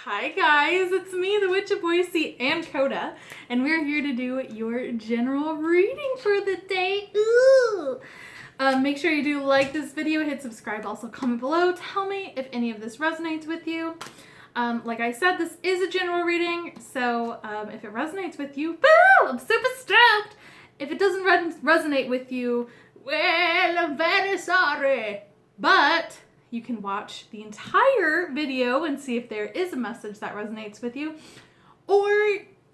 Hi guys, it's me, the Witch of Boise, and Coda, and we're here to do your general reading for the day. Ooh! Make sure you do like this video, hit subscribe, also comment below. Tell me if any of this resonates with you. Like I said, this is a general reading, so if it resonates with you, boo! I'm super stoked! If it doesn't resonate with you, well, I'm very sorry. But you can watch the entire video and see if there is a message that resonates with you. Or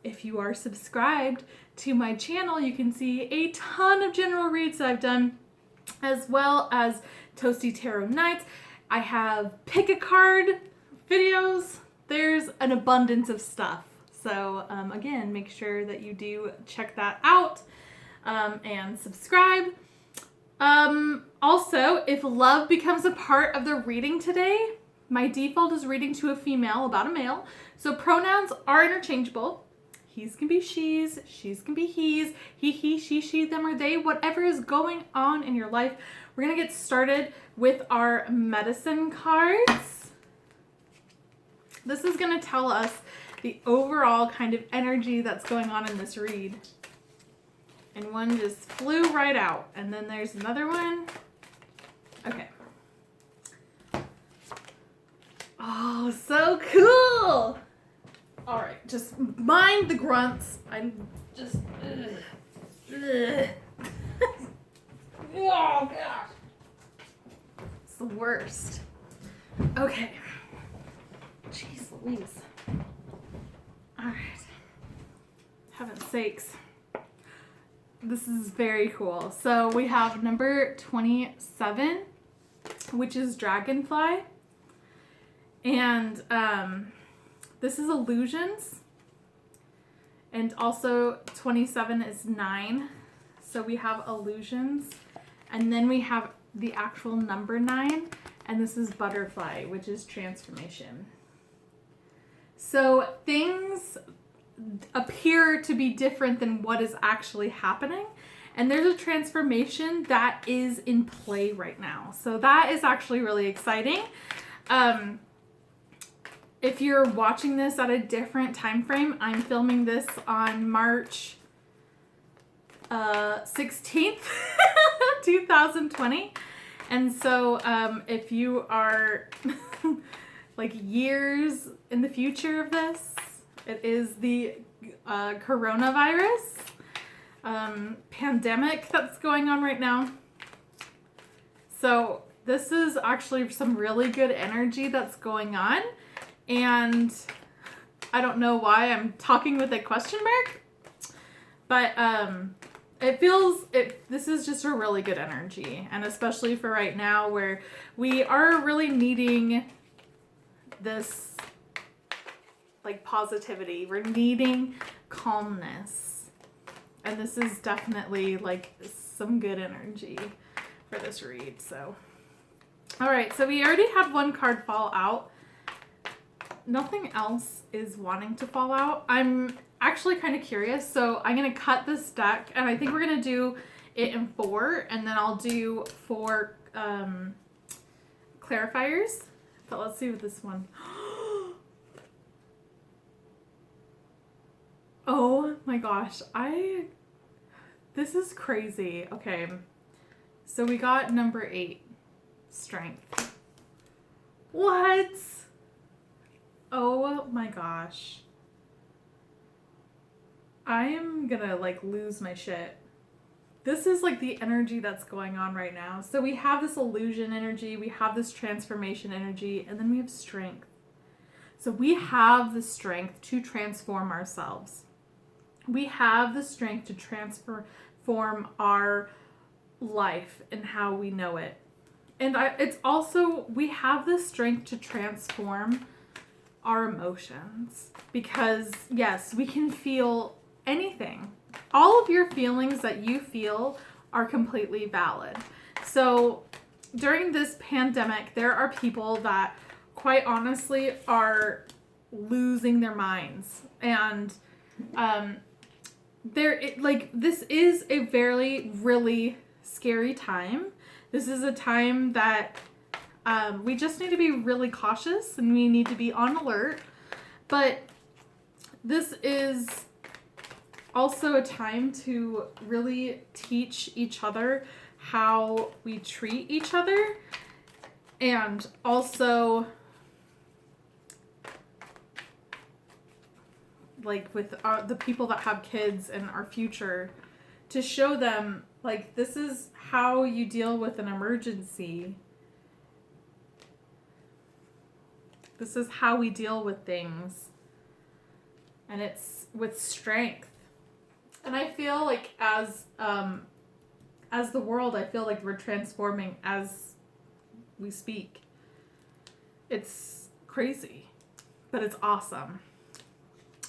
if you are subscribed to my channel, you can see a ton of general reads that I've done, as well as Toasty Tarot Nights. I have pick a card videos. There's an abundance of stuff. So again, make sure that you do check that out and subscribe. Also, if love becomes a part of the reading today, my default is reading to a female about a male. So pronouns are interchangeable. He's can be she's, she's can be he's, he, she, them, or they, whatever is going on in your life. We're going to get started with our medicine cards. This is going to tell us the overall kind of energy that's going on in this read. And one just flew right out. And then there's another one. Okay. Oh, so cool. All right, just mind the grunts. I'm just... Oh, gosh. It's the worst. Okay. Jeez Louise. All right. Heaven's sakes. This is very cool. So we have number 27, which is Dragonfly. And this is illusions. And also 27 is 9. So we have illusions. And then we have the actual number 9. And this is butterfly, which is transformation. So things appear to be different than what is actually happening, and there's a transformation that is in play right now, so that is actually really exciting. If you're watching this at a different time frame, I'm filming this on March 16th 2020, and so if you are like years in the future of this, it is the coronavirus pandemic that's going on right now. So this is actually some really good energy that's going on. And I don't know why I'm talking with a question mark. But this is just a really good energy. And especially for right now where we are really needing this like positivity. We're needing calmness. And this is definitely like some good energy for this read. So, all right. So we already had one card fall out. Nothing else is wanting to fall out. I'm actually kind of curious. So I'm going to cut this deck and I think we're going to do it in 4 and then I'll do 4 clarifiers. But let's see what this one. Oh my gosh, this is crazy. Okay, so we got number 8, strength. What? Oh my gosh. I am gonna like lose my shit. This is like the energy that's going on right now. So we have this illusion energy, we have this transformation energy, and then we have strength. So we have the strength to transform ourselves. We have the strength to transform our life and how we know it. And it's also, we have the strength to transform our emotions. Because, yes, we can feel anything. All of your feelings that you feel are completely valid. So, during this pandemic, there are people that, quite honestly, are losing their minds. And, this is a very, really scary time. This is a time that we just need to be really cautious and we need to be on alert. But this is also a time to really teach each other how we treat each other, and also like with the people that have kids in our future, to show them like this is how you deal with an emergency. This is how we deal with things, and it's with strength. And I feel like as the world, I feel like we're transforming as we speak. It's crazy, but it's awesome.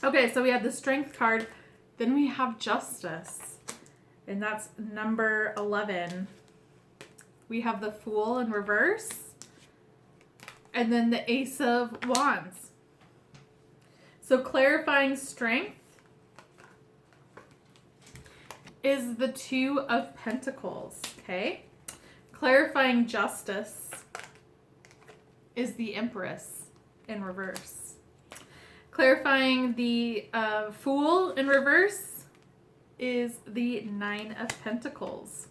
Okay, so we have the strength card. Then we have justice, and that's number 11. We have the Fool in reverse, and then the Ace of Wands. So clarifying strength is the Two of Pentacles, okay? Clarifying justice is the Empress in reverse. Clarifying the Fool in reverse is the Nine of Pentacles.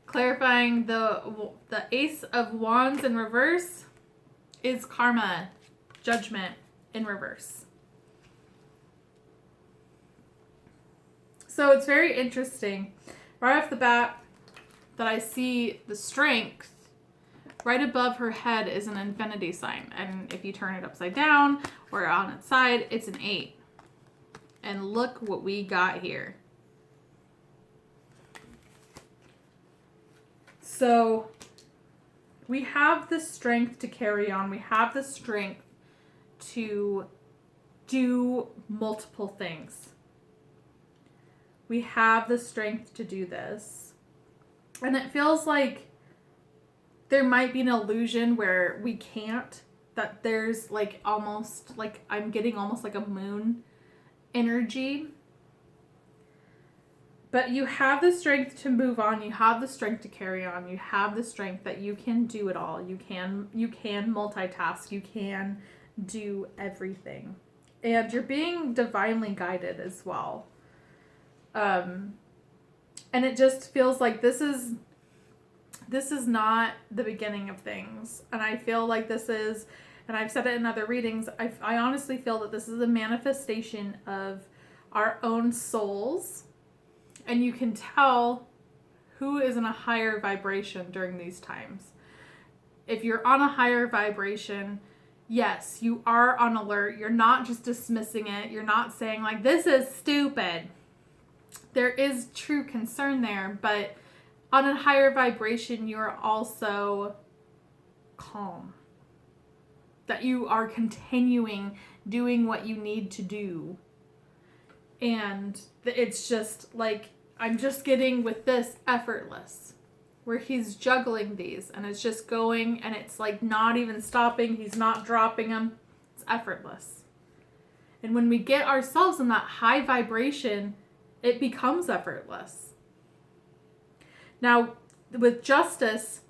Clarifying the Ace of Wands in reverse is Karma, Judgment in reverse. So it's very interesting right off the bat that I see the strength right above her head is an infinity sign. And if you turn it upside down or on its side, it's an 8. And look what we got here. So we have the strength to carry on. We have the strength to do multiple things. We have the strength to do this. And it feels like there might be an illusion where we can't, that there's like almost like I'm getting almost like a moon energy. But you have the strength to move on. You have the strength to carry on. You have the strength that you can do it all. You can multitask. You can do everything. And you're being divinely guided as well. And it just feels like this is not the beginning of things. And I feel like this is, and I've said it in other readings, I honestly feel that this is a manifestation of our own souls. And you can tell who is in a higher vibration during these times. If you're on a higher vibration, yes, you are on alert. You're not just dismissing it. You're not saying like, this is stupid. There is true concern there, but on a higher vibration, you're also calm. That you are continuing doing what you need to do. And it's just like, I'm just getting with this effortless, where he's juggling these and it's just going and it's like not even stopping. He's not dropping them. It's effortless. And when we get ourselves in that high vibration, it becomes effortless. Now, with justice,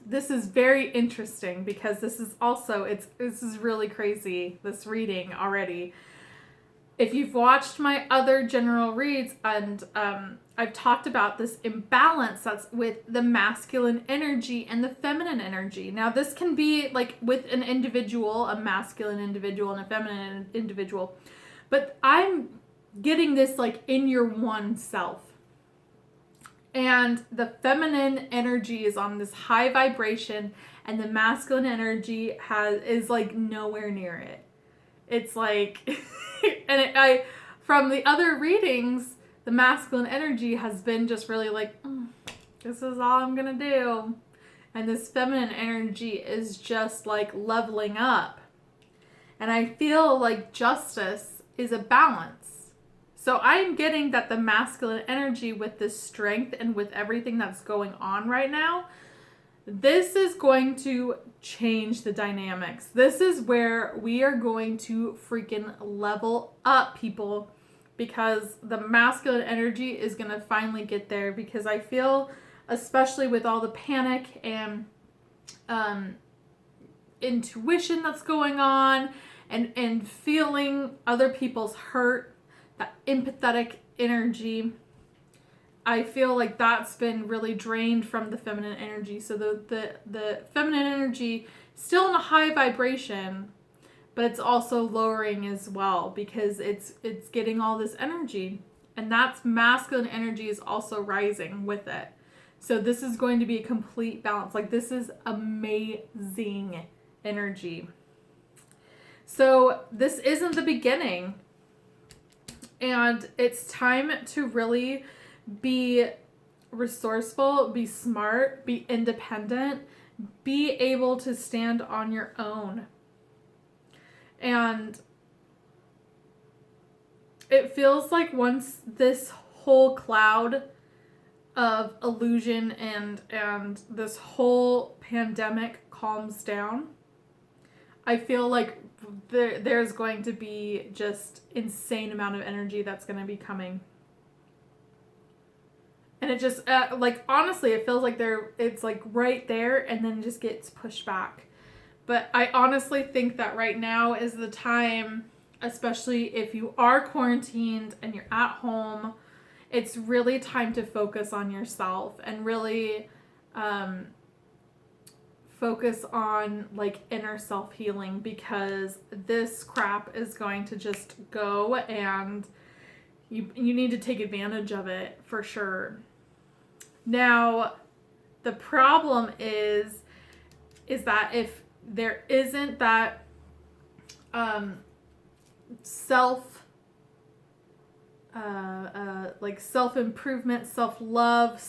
this is very interesting because this is also, this is really crazy, this reading already. If you've watched my other general reads, and I've talked about this imbalance that's with the masculine energy and the feminine energy. Now, this can be like with an individual, a masculine individual and a feminine individual, but I'm getting this like in your one self. And the feminine energy is on this high vibration and the masculine energy is like nowhere near it. It's like, and from the other readings, the masculine energy has been just really like, this is all I'm going to do. And this feminine energy is just like leveling up. And I feel like justice is a balance. So I'm getting that the masculine energy with this strength and with everything that's going on right now, this is going to change the dynamics. This is where we are going to freaking level up, people, because the masculine energy is going to finally get there, because I feel, especially with all the panic and intuition that's going on, and feeling other people's hurt, that empathetic energy. I feel like that's been really drained from the feminine energy. So the feminine energy still in a high vibration, but it's also lowering as well because it's getting all this energy. And that's masculine energy is also rising with it. So this is going to be a complete balance. Like, this is amazing energy. So this isn't the beginning. And it's time to really be resourceful, be smart, be independent, be able to stand on your own. And it feels like once this whole cloud of illusion and this whole pandemic calms down, I feel like there's going to be just insane amount of energy that's going to be coming. And it just, like, honestly, it feels like it's like right there and then just gets pushed back. But I honestly think that right now is the time, especially if you are quarantined and you're at home, it's really time to focus on yourself and really focus on, like, inner self-healing, because this crap is going to just go, and you need to take advantage of it for sure. Now, the problem is that if there isn't that self-improvement, self-love,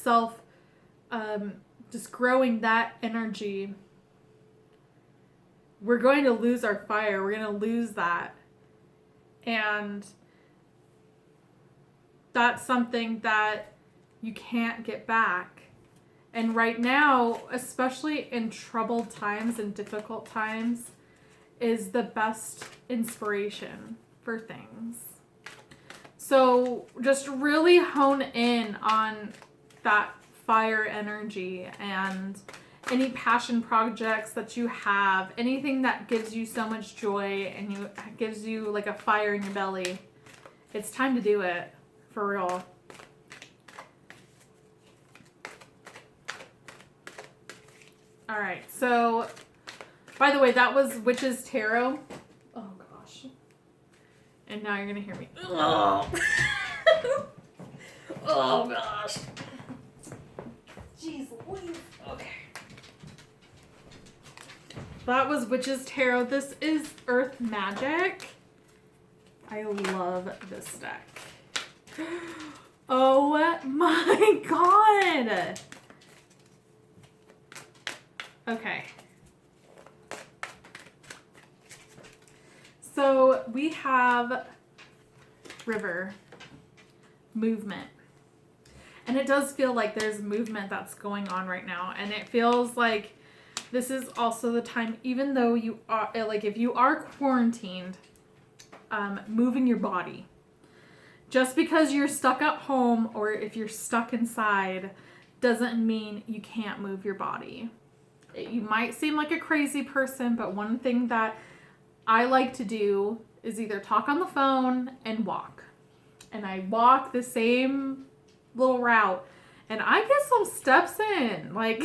just growing that energy, we're going to lose our fire. We're going to lose that. And that's something that you can't get back. And right now, especially in troubled times and difficult times, is the best inspiration for things. So just really hone in on that fire energy and any passion projects that you have, anything that gives you so much joy and gives you like a fire in your belly. It's time to do it, for real. All right, so by the way, that was Witch's Tarot. Oh gosh. And now you're gonna hear me. Oh, oh gosh. Jeez Louise. Okay. That was Witch's Tarot. This is Earth Magic. I love this deck. Oh my god. Okay. So we have river movement. And it does feel like there's movement that's going on right now. And it feels like this is also the time, even though you are, like, if you are quarantined, moving your body. Just because you're stuck at home or if you're stuck inside doesn't mean you can't move your body. You might seem like a crazy person, but one thing that I like to do is either talk on the phone and walk. And I walk the same little route and I get some steps in, like,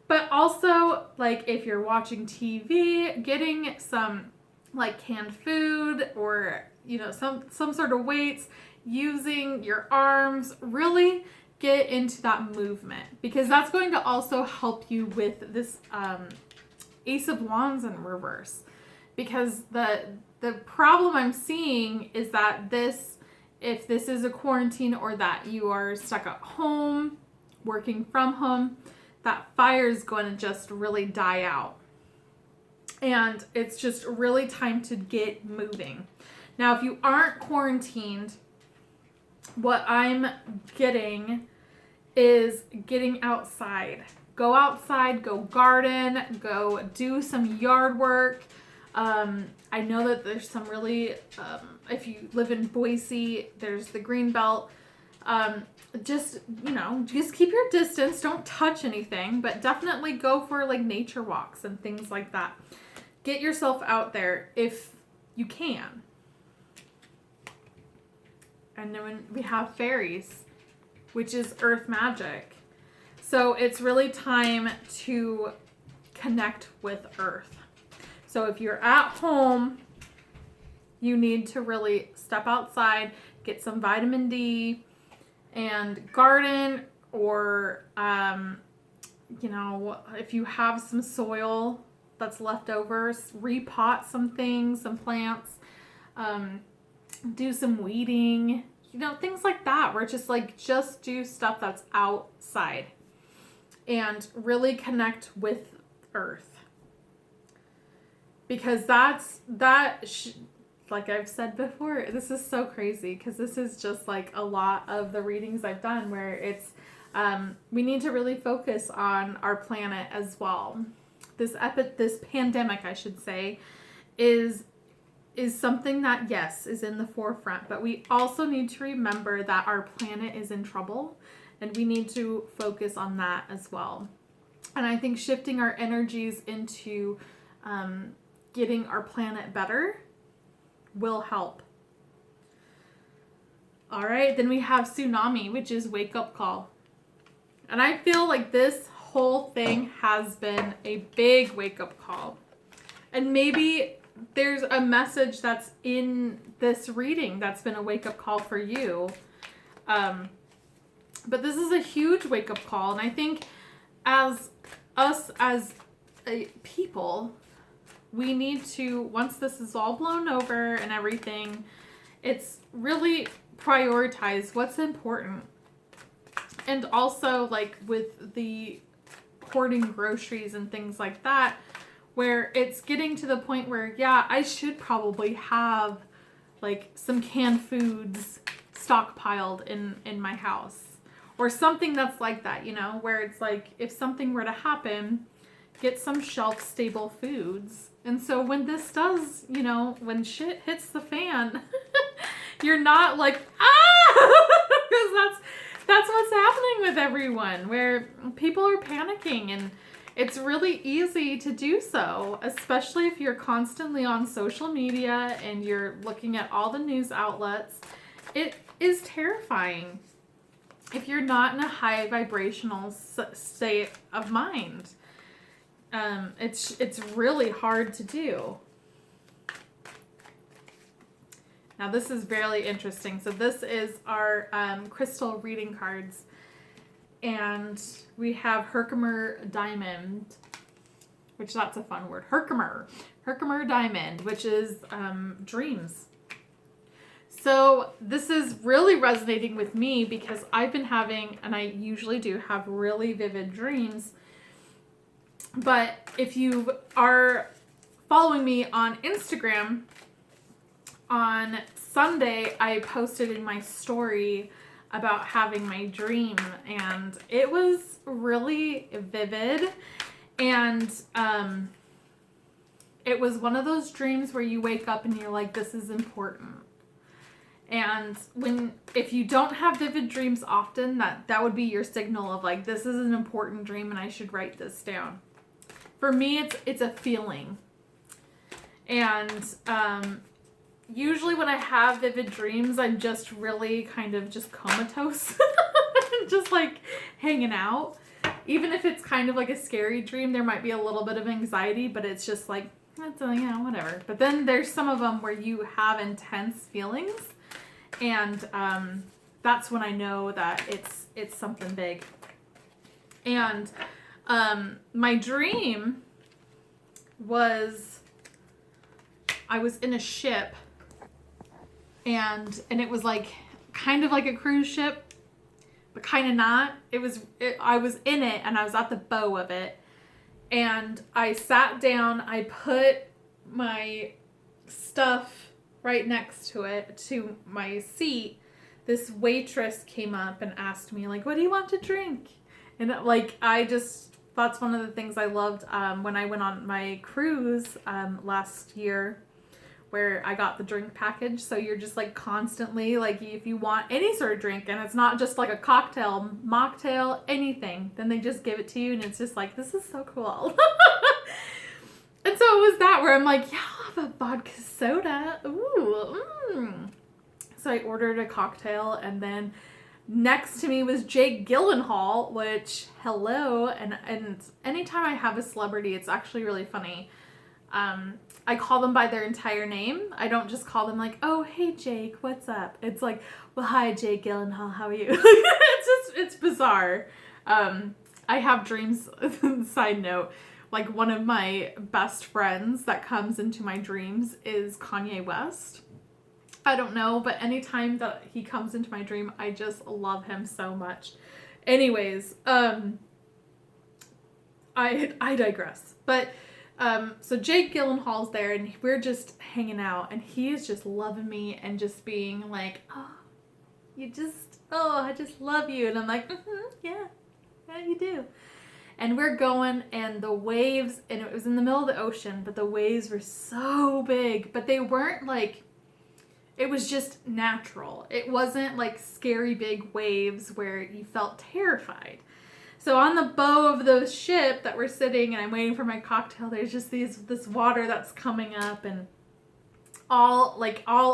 but also, like, if you're watching TV, getting some like canned food or, you know, some sort of weights, using your arms, really get into that movement, because that's going to also help you with this Ace of Wands in reverse. Because the problem I'm seeing is that if this is a quarantine or that you are stuck at home, working from home, that fire is going to just really die out. And it's just really time to get moving. Now, if you aren't quarantined, what I'm getting is getting outside. Go outside, go garden, go do some yard work. I know that there's some really, if you live in Boise, there's the green belt. Just, you know, just keep your distance. Don't touch anything, but definitely go for like nature walks and things like that. get yourself out there if you can. And then we have fairies, which is earth magic. So it's really time to connect with earth. So if you're at home, you need to really step outside, get some vitamin D, and garden, or, if you have some soil that's left over, repot some things, some plants, do some weeding, things like that, where it's just do stuff that's outside and really connect with earth. Because like I've said before, this is so crazy, because this is just like a lot of the readings I've done where it's, we need to really focus on our planet as well. This pandemic, I should say, is something that, yes, is in the forefront, but we also need to remember that our planet is in trouble, and we need to focus on that as well. And I think shifting our energies into getting our planet better will help. All right, then we have tsunami, which is wake up call. And I feel like this whole thing has been a big wake up call. And maybe there's a message that's in this reading that's been a wake up call for you. But this is a huge wake up call. And I think as a people, we need to, once this is all blown over and everything, it's really prioritize what's important. And also, like, with the hoarding groceries and things like that, where it's getting to the point where, yeah, I should probably have, like, some canned foods stockpiled in my house. Or something that's like that, where it's like, if something were to happen, get some shelf-stable foods. And so when this does, when shit hits the fan, you're not like, because that's what's happening with everyone, where people are panicking, and it's really easy to do so, especially if you're constantly on social media and you're looking at all the news outlets. It is terrifying if you're not in a high vibrational state of mind. It's really hard to do. Now this is very interesting. So this is our crystal reading cards, and we have Herkimer Diamond, which that's a fun word. Herkimer Diamond, which is dreams. So this is really resonating with me because I've been having, and I usually do have, really vivid dreams. But if you are following me on Instagram, on Sunday, I posted in my story about having my dream, and it was really vivid. And it was one of those dreams where you wake up and you're like, this is important. And if you don't have vivid dreams often, that would be your signal of like, this is an important dream and I should write this down. For me, it's a feeling. And usually when I have vivid dreams, I'm just really kind of just comatose. Just like hanging out. Even if it's kind of like a scary dream, there might be a little bit of anxiety, but it's just like, whatever. But then there's some of them where you have intense feelings. And that's when I know that it's something big. And my dream was, I was in a ship, and it was like kind of like a cruise ship, but kind of not. I was in it, and I was at the bow of it, and I sat down. I put my stuff right next to it, to my seat. This waitress came up and asked me, like, what do you want to drink? And like, that's one of the things I loved when I went on my cruise last year, where I got the drink package. So you're just like constantly, like, if you want any sort of drink, and it's not just like a cocktail, mocktail, anything, then they just give it to you, and it's just like, this is so cool. And so it was that where I'm like, yeah, I'll have a vodka soda. Ooh, So I ordered a cocktail, and then next to me was Jake Gyllenhaal, which, hello. And anytime I have a celebrity, it's actually really funny. I call them by their entire name. I don't just call them like, oh, hey, Jake, what's up? It's like, well, hi, Jake Gyllenhaal, how are you? It's bizarre. I have dreams, side note, like one of my best friends that comes into my dreams is Kanye West. I don't know, but anytime that he comes into my dream, I just love him so much. Anyways, I digress. But so Jake Gyllenhaal's there, and we're just hanging out, and he is just loving me and just being like, oh, I just love you. And I'm like, yeah, you do. And we're going, and the waves, and it was in the middle of the ocean, but the waves were so big, but they weren't like, it was just natural. It wasn't like scary big waves where you felt terrified. So on the bow of the ship that we're sitting, and I'm waiting for my cocktail, there's just this water that's coming up and all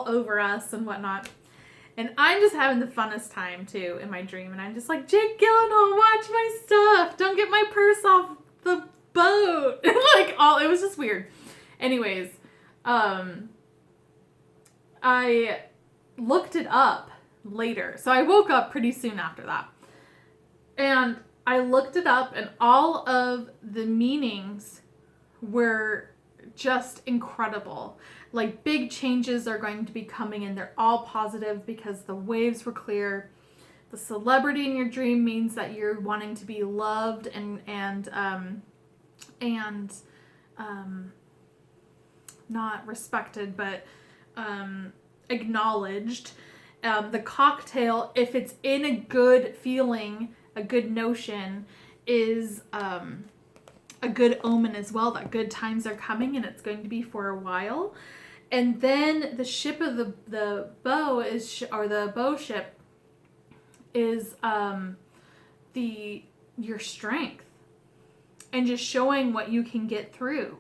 over us and whatnot. And I'm just having the funnest time too in my dream. And I'm just like, Jake Gyllenhaal, watch my stuff. Don't get my purse off the boat. It was just weird. Anyways, I looked it up later. So I woke up pretty soon after that. And I looked it up, and all of the meanings were just incredible. Like, big changes are going to be coming, and they're all positive because the waves were clear. The celebrity in your dream means that you're wanting to be loved and not respected, but acknowledged. The cocktail, if it's in a good feeling, a good notion, is a good omen as well, that good times are coming, and it's going to be for a while. And then the ship of the bow is, or the bow ship is your strength, and just showing what you can get through.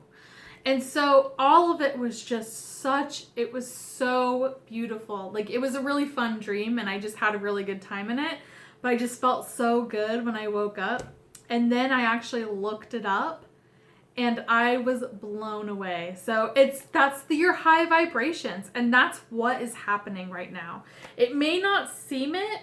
And so all of it was just it was so beautiful. Like, it was a really fun dream, and I just had a really good time in it. But I just felt so good when I woke up. And then I actually looked it up, and I was blown away. So that's your high vibrations, and that's what is happening right now. It may not seem it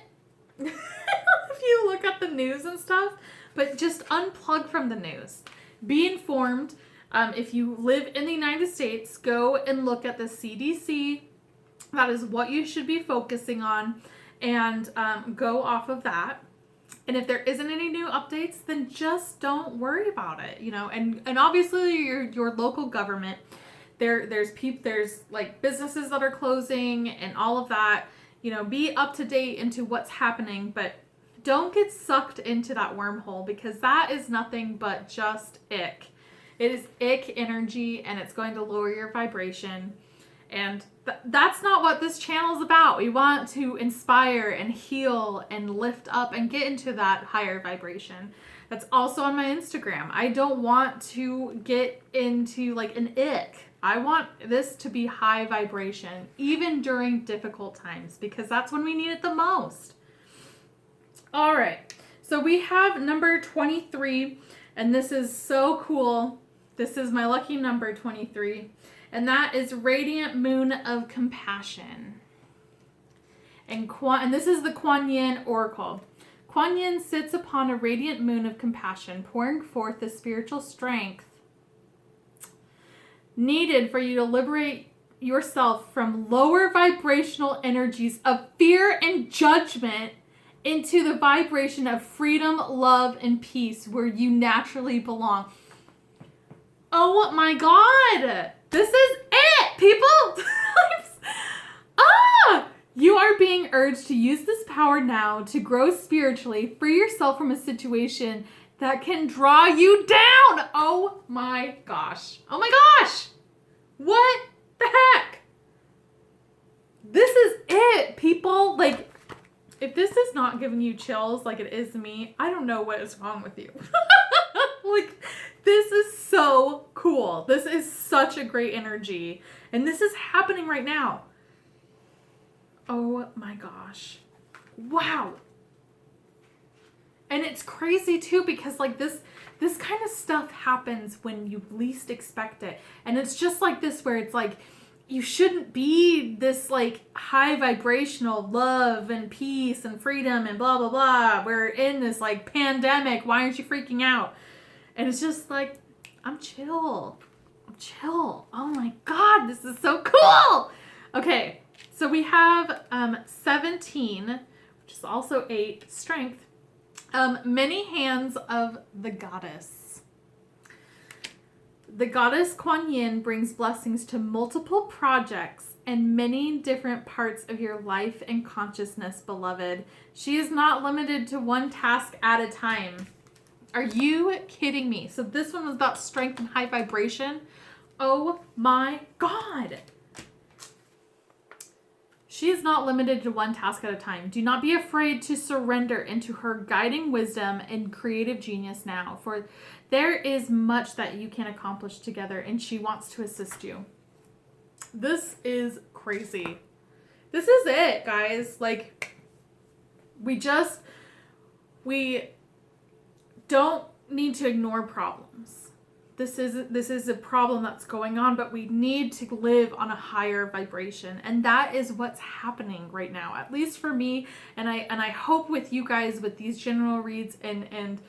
if you look at the news and stuff, but just unplug from the news. Be informed. If you live in the United States, go and look at the CDC. That is what you should be focusing on, and go off of that. And if there isn't any new updates, then just don't worry about it, and obviously your local government, there's like businesses that are closing and all of that, be up to date into what's happening, but don't get sucked into that wormhole, because that is nothing but just ick. It is ick energy, and it's going to lower your vibration. And that's not what this channel is about. We want to inspire and heal and lift up and get into that higher vibration. That's also on my Instagram. I don't want to get into like an ick. I want this to be high vibration, even during difficult times, because that's when we need it the most. All right. So we have number 23, and this is so cool. This is my lucky number, 23. And that is Radiant Moon of Compassion. And this is the Kuan Yin Oracle. Kuan Yin sits upon a radiant moon of compassion, pouring forth the spiritual strength needed for you to liberate yourself from lower vibrational energies of fear and judgment into the vibration of freedom, love, and peace, where you naturally belong. Oh my God! This is it, people! You are being urged to use this power now to grow spiritually, free yourself from a situation that can draw you down. Oh my gosh. Oh my gosh! What the heck? This is it, people. Like, if this is not giving you chills like it is me, I don't know what is wrong with you. Like, this is so cool. cool. This is such a great energy. And this is happening right now. Oh my gosh. Wow. And it's crazy too, because like this kind of stuff happens when you least expect it. And it's just like this, where it's like, you shouldn't be this like high vibrational love and peace and freedom and blah, blah, blah. We're in this like pandemic. Why aren't you freaking out? And it's just like, I'm chill. I'm chill. Oh my God, this is so cool. Okay, so we have 17, which is also 8, strength. Many hands of the goddess. The goddess Kuan Yin brings blessings to multiple projects and many different parts of your life and consciousness, beloved. She is not limited to one task at a time. Are you kidding me? So this one was about strength and high vibration. Oh my God. She is not limited to one task at a time. Do not be afraid to surrender into her guiding wisdom and creative genius now, for there is much that you can accomplish together, and she wants to assist you. This is crazy. This is it, guys. Like, we don't need to ignore problems. This is a problem that's going on, but we need to live on a higher vibration. And that is what's happening right now, at least for me. And I hope with you guys, with these general reads and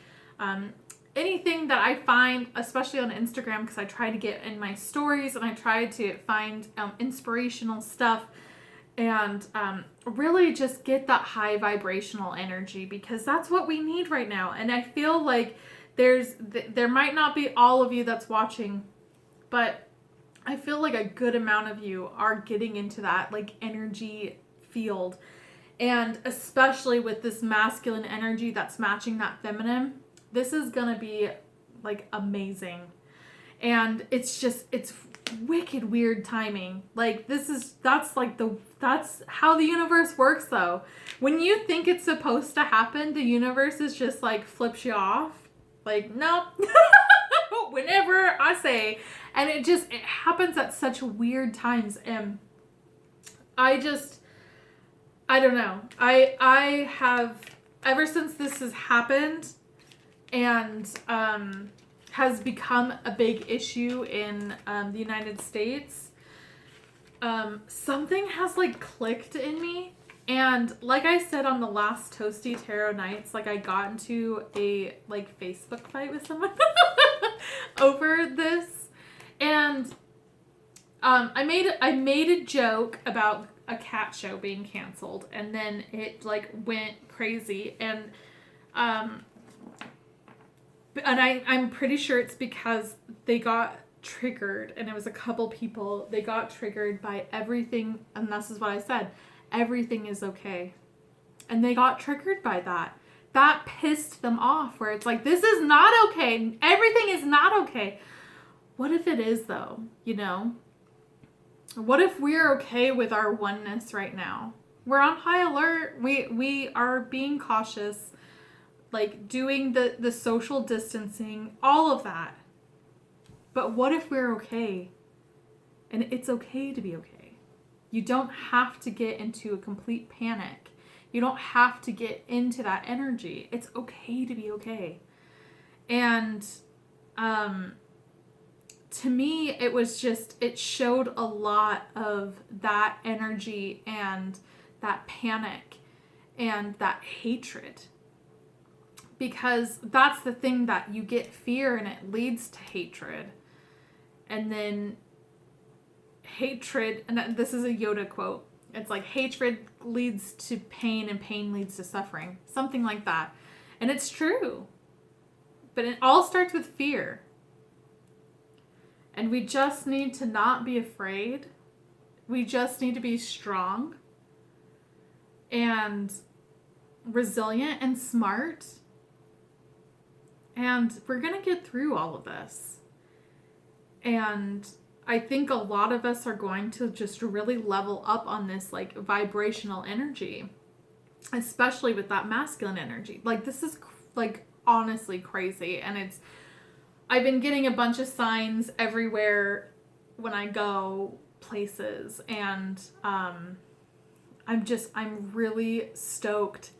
anything that I find, especially on Instagram, because I try to get in my stories and I try to find inspirational stuff and really just get that high vibrational energy, because that's what we need right now. And I feel like there might not be all of you that's watching, but I feel like a good amount of you are getting into that like energy field. And especially with this masculine energy that's matching that feminine, this is gonna be like amazing. And it's wicked weird timing. Like that's how the universe works though. When you think it's supposed to happen, the universe is just like flips you off. Like, nope. Whenever I say, and it happens at such weird times. And I don't know. I have, ever since this has happened and has become a big issue in the United States, something has like clicked in me. And like I said on the last Toasty Tarot Nights, like I got into a like Facebook fight with someone over this. And I made a joke about a cat show being canceled, and then it like went crazy. And I'm pretty sure it's because they got triggered, and it was a couple people, they got triggered by everything, and this is what I said. Everything is okay. And they got triggered by that. That pissed them off, where it's like, this is not okay. Everything is not okay. What if it is though, you know? What if we're okay with our oneness right now? We're on high alert. We are being cautious, like doing the social distancing, all of that. But what if we're okay? And it's okay to be okay. You don't have to get into a complete panic. You don't have to get into that energy. It's okay to be okay. And to me, it showed a lot of that energy and that panic and that hatred. Because that's the thing, that you get fear and it leads to hatred. And then hatred, and this is a Yoda quote, it's like hatred leads to pain and pain leads to suffering, something like that. And it's true, but it all starts with fear. And we just need to not be afraid. We just need to be strong and resilient and smart, and we're gonna get through all of this. And I think a lot of us are going to just really level up on this like vibrational energy, especially with that masculine energy. Like, this is like honestly crazy. And I've been getting a bunch of signs everywhere when I go places, and I'm really stoked.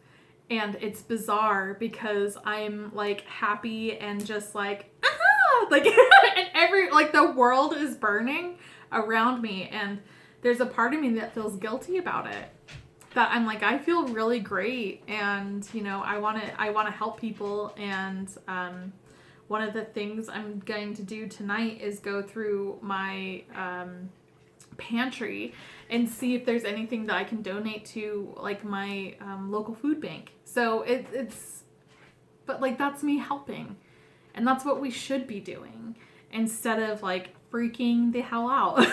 And it's bizarre because I'm like happy and just like, ah! Like, and like the world is burning around me, and there's a part of me that feels guilty about it. That I'm like, I feel really great, and you know, I want to help people, and one of the things I'm going to do tonight is go through my pantry and see if there's anything that I can donate to like my local food bank. So but like that's me helping, and that's what we should be doing instead of like freaking the hell out.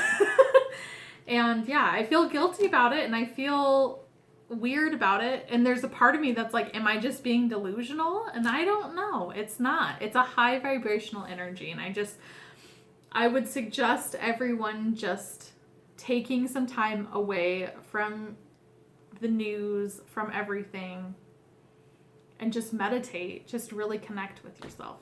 And yeah, I feel guilty about it, and I feel weird about it, and there's a part of me that's like, am I just being delusional? And I don't know. It's not. It's a high vibrational energy, and I would suggest everyone just taking some time away from the news, from everything, and just meditate. Just really connect with yourself.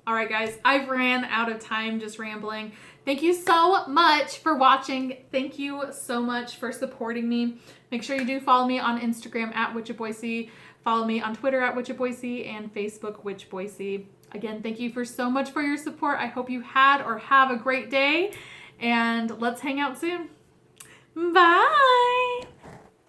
All right, guys, I've ran out of time just rambling. Thank you so much for watching. Thank you so much for supporting me. Make sure you do follow me on Instagram at Witch of Boise. Follow me on Twitter at Witch of Boise and Facebook Witch Boise. Again, thank you for so much for your support. I hope you had or have a great day, and let's hang out soon. Bye.